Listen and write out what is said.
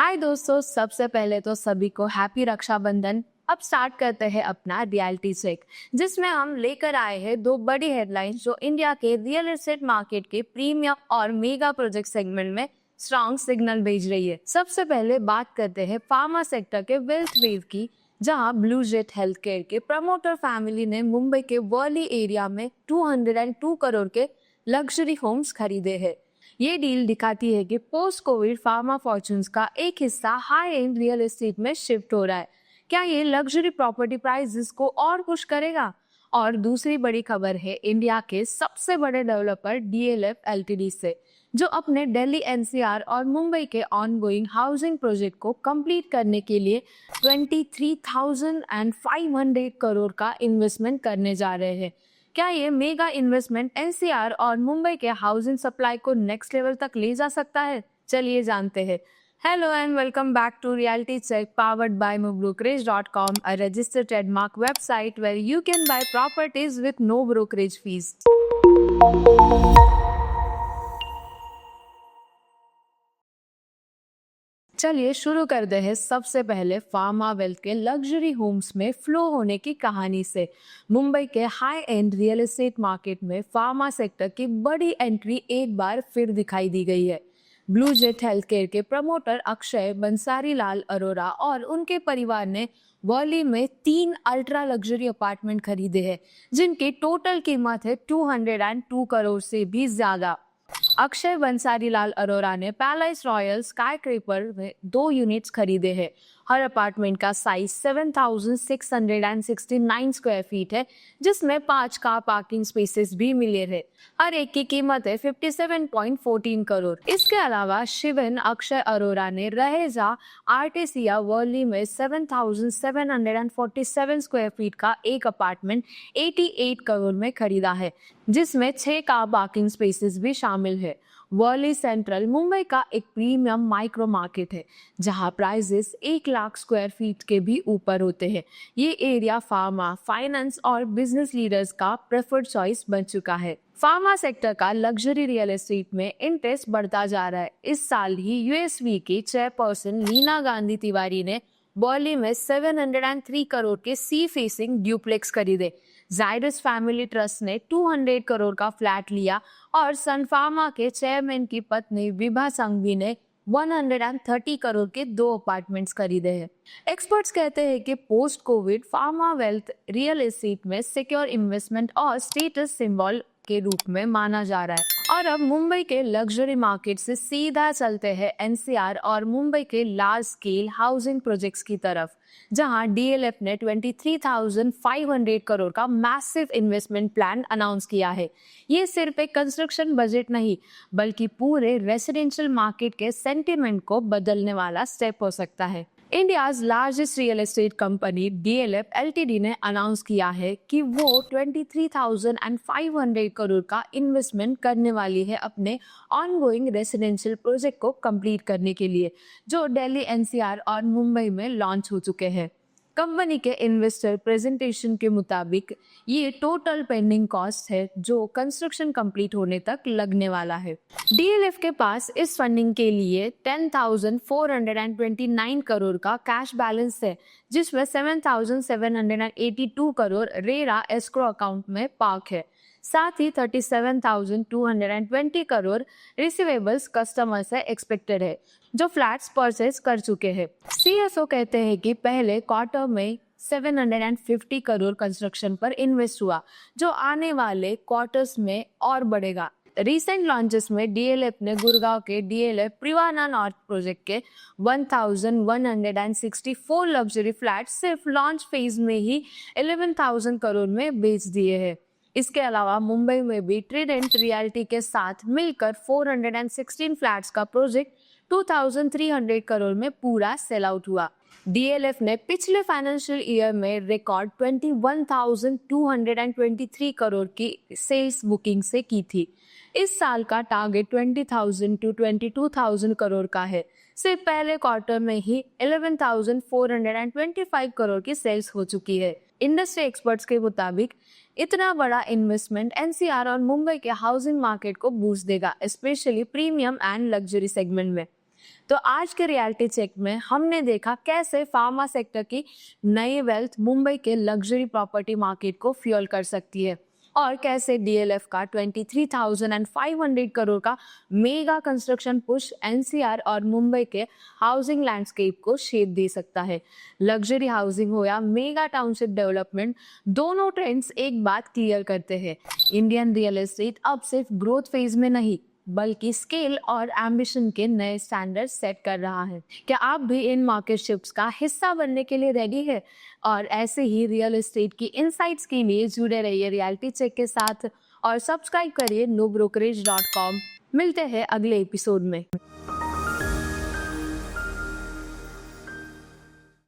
हाय दोस्तों, सबसे पहले तो सभी को हैप्पी रक्षाबंधन। अब स्टार्ट करते हैं अपना रियलिटी चेक, जिसमें हम लेकर आए हैं दो बड़ी हेडलाइंस जो इंडिया के रियल एस्टेट मार्केट के प्रीमियम और मेगा प्रोजेक्ट सेगमेंट में स्ट्रॉन्ग सिग्नल भेज रही है। सबसे पहले बात करते हैं फार्मा सेक्टर के वेल्थ वेव की, जहां ब्लू जेट हेल्थ केयर के प्रमोटर फैमिली ने मुंबई के वर्ली एरिया में 202 करोड़ के लग्जरी होम्स खरीदे हैं। ये डील दिखाती है कि पोस्ट कोविड फार्मा फॉर्च्यून्स का एक हिस्सा हाई एंड रियल एस्टेट में शिफ्ट हो रहा है। क्या ये लग्जरी प्रॉपर्टी प्राइसेस को और पुश करेगा? और दूसरी बड़ी खबर है इंडिया के सबसे बड़े डेवलपर डीएलएफ एलटीडी से, जो अपने दिल्ली एनसीआर और मुंबई के ऑनगोइंग हाउसिंग प्रोजेक्ट को कंप्लीट करने के लिए 23,500 करोड़ का इन्वेस्टमेंट करने जा रहे हैं। क्या ये मेगा इन्वेस्टमेंट एनसीआर और मुंबई के हाउसिंग सप्लाई को नेक्स्ट लेवल तक ले जा सकता है? चलिए जानते हैं। Hello and welcome back to Reality Check powered by MoveBrokerage.com, a registered trademark website where you can buy properties with no brokerage fees. चलिए शुरू करते हैं सबसे पहले फार्मा वेल्थ के लग्जरी होम्स में फ्लो होने की कहानी से। मुंबई के high and real estate market में फार्मा सेक्टर की बड़ी एंट्री एक बार फिर दिखाई दी गई है। ब्लू जेट हेल्थ केयर के प्रमोटर अक्षय बंसारी लाल अरोरा और उनके परिवार ने वर्ली में 3 अल्ट्रा लग्जरी अपार्टमेंट खरीदे हैं, जिनकी टोटल कीमत है 202 करोड़ से भी ज्यादा। अक्षय बंसारी लाल अरोरा ने पैलेस रॉयल स्काई क्रेपर में 2 यूनिट्स खरीदे हैं। हर अपार्टमेंट का साइज 7,669 स्क्वायर फीट है, जिसमें 5 कार पार्किंग स्पेसेस भी मिले हैं। हर एक की कीमत है 57.14 करोड़। इसके अलावा शिवन अक्षय अरोरा ने रहेजा आर्टेसिया वर्ली में 7,747 स्क्वायर फीट का एक अपार्टमेंट 88 करोड़ में खरीदा है, जिसमें 6 कार पार्किंग स्पेसेस भी शामिल है। वर्ली सेंट्रल मुंबई का एक प्रीमियम माइक्रो मार्केट है, जहां प्राइसेस 1 लाख स्क्वायर फीट के भी ऊपर होते हैं। ये एरिया फार्मा, फाइनेंस और बिजनेस लीडर्स का प्रेफर्ड चॉइस बन चुका है। फार्मा सेक्टर का लग्जरी रियल एस्टेट में इंटरेस्ट बढ़ता जा रहा है। इस साल ही यूएसवी की चेयरपर्सन लीना गांधी तिवारी ने वर्ली में 703 करोड़ के सी फेसिंग ड्यूप्लेक्स खरीदे। जायडस फैमिली ट्रस्ट ने 200 करोड़ का फ्लैट लिया और सन फार्मा के चेयरमैन की पत्नी विभा संघवी ने 130 करोड़ के 2 अपार्टमेंट्स खरीदे हैं। एक्सपर्ट्स कहते हैं कि post Covid pharma wealth real estate में सिक्योर इन्वेस्टमेंट और स्टेटस सिंबल के रूप में माना जा रहा है। और अब मुंबई के लग्जरी मार्केट से सीधा चलते हैं एनसीआर और मुंबई के लार्ज स्केल हाउसिंग प्रोजेक्ट्स की तरफ, जहां डीएलएफ ने 23,500 करोड़ का मैसिव इन्वेस्टमेंट प्लान अनाउंस किया है। ये सिर्फ एक कंस्ट्रक्शन बजट नहीं, बल्कि पूरे रेसिडेंशियल मार्केट के सेंटिमेंट को बदलने वाला स्टेप हो सकता है। India's largest real estate company DLF LTD ने अनाउंस किया है कि वो 23,500 करोड़ का इन्वेस्टमेंट करने वाली है अपने ऑनगोइंग रेसिडेंशियल प्रोजेक्ट को कंप्लीट करने के लिए, जो दिल्ली एनसीआर और मुंबई में लॉन्च हो चुके हैं। कंपनी के इन्वेस्टर प्रेजेंटेशन के मुताबिक ये टोटल पेंडिंग कॉस्ट है जो कंस्ट्रक्शन कंप्लीट होने तक लगने वाला है। डीएलएफ के पास इस फंडिंग के लिए 10,429 करोड़ का कैश बैलेंस है, जिसमें 7,782 करोड़ रेरा एस्क्रो अकाउंट में पार्क है। साथ ही 37,220 करोड़ रिसीवेबल्स कस्टमर से एक्सपेक्टेड है, जो फ्लैट्स परचेज कर चुके हैं। सीएसओ कहते हैं कि पहले क्वार्टर में 750 करोड़ कंस्ट्रक्शन पर इन्वेस्ट हुआ, जो आने वाले क्वार्टर्स में और बढ़ेगा। रिसेंट लॉन्चेस में डीएलएफ ने गुड़गांव के डीएलएफ प्रिवाना नॉर्थ प्रोजेक्ट के 1,164 लग्जरी फ्लैट सिर्फ लॉन्च फेज में ही 11,000 करोड़ में बेच दिए हैं। इसके अलावा मुंबई में भी ट्रीडेंट रियल्टी के साथ मिलकर 416 फ्लैट्स का प्रोजेक्ट 2,300 करोड़ में पूरा सेल आउट हुआ। डीएलएफ ने पिछले फाइनेंशियल ईयर में रिकॉर्ड 21,223 करोड़ की सेल्स बुकिंग से की थी। इस साल का टारगेट 20,000 to 22,000 करोड़ का है। सिर्फ पहले क्वार्टर में ही 11,425 करोड़ की सेल्स हो चुकी है। इंडस्ट्री एक्सपर्ट्स के मुताबिक इतना बड़ा इन्वेस्टमेंट एनसीआर और मुंबई के हाउसिंग मार्केट को बूस्ट देगा, specially premium and luxury segment में। तो आज के रियलिटी चेक में हमने देखा कैसे फार्मा सेक्टर की नई वेल्थ मुंबई के लग्जरी प्रॉपर्टी मार्केट को फ्यूल कर सकती है और कैसे डीएलएफ का 23,500 करोड़ का मेगा कंस्ट्रक्शन पुश एनसीआर और मुंबई के हाउसिंग लैंडस्केप को शेप दे सकता है। लग्जरी हाउसिंग हो या मेगा टाउनशिप डेवलपमेंट, दोनों ट्रेंड्स एक बात क्लियर करते हैं, इंडियन रियल एस्टेट अब सिर्फ ग्रोथ फेज में नहीं बल्कि स्केल और एम्बिशन के नए स्टैंडर्ड सेट कर रहा है। क्या आप भी इन मार्केट शिफ्ट्स का हिस्सा बनने के लिए रेडी है? और ऐसे ही रियल एस्टेट की इनसाइट्स के लिए जुड़े रहिए रियलिटी चेक के साथ और सब्सक्राइब करिए nobrokerage.com। मिलते हैं अगले एपिसोड में।